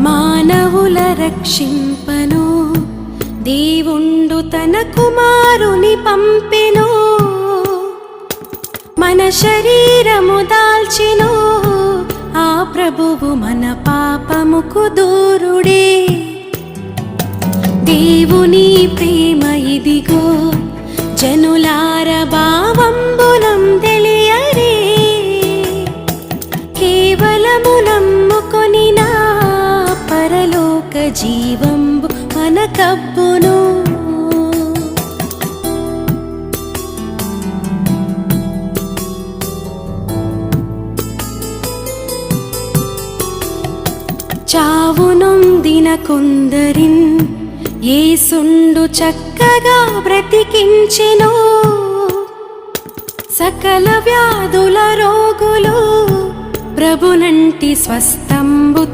మానవుల రక్షింపను దేవుండు తన కుమారుని పంపెను మన శరీరము దాల్చెను ఆ ప్రభువు మన పాపముకు దూరుడే దేవుని ప్రేమ ఇదిగో జనులార భావంబులం తెలియరే కేవలము నమ్ముకొని నా పరలోక జీవంబు మన కబ్బును చావునొందిన కొందరిన్ యేసుండు చక్కగా బ్రతికించెను సకల వ్యాధుల రోగులు ప్రభునంటి స్వస్థంబు